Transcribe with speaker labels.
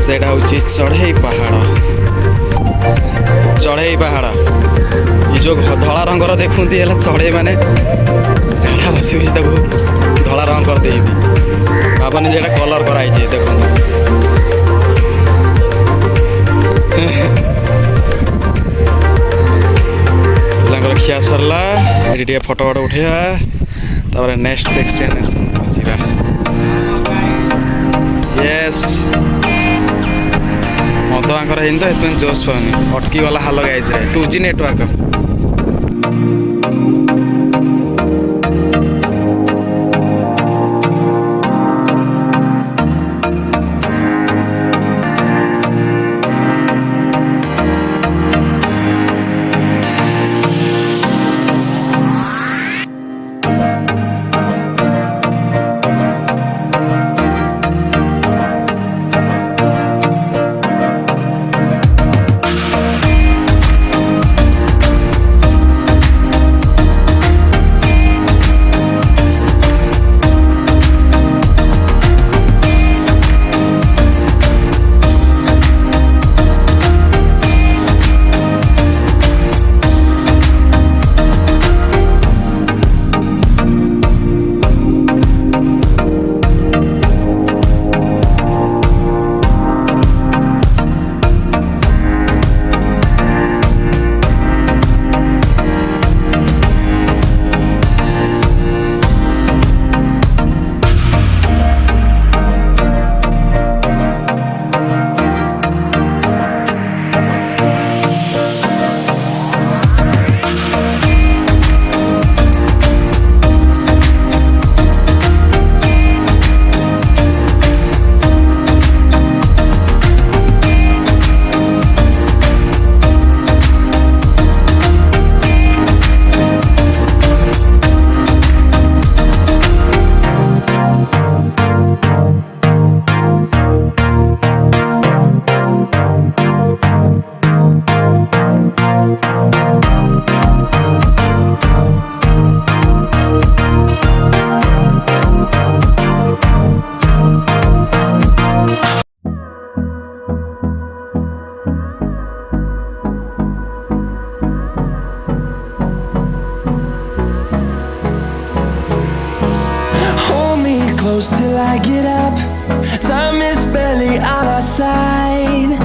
Speaker 1: सेटा हूँ चढ़ई पहाड़ चढ़ई पहाड़ ये जो धला रंगर देखुंती है चढ़ई मैंने झाड़ा बसी बसी धला रंग कर दे भावनी जे कलर कराई देखो खिया सरला ये फोटो फोटो उठा नेक्स्ट डेस्टिनेशन पहुँचा यस मद आंकर है तो जोश पानी अटकी गला हाल guys 2G network
Speaker 2: Close till I get up. Time is barely on our side.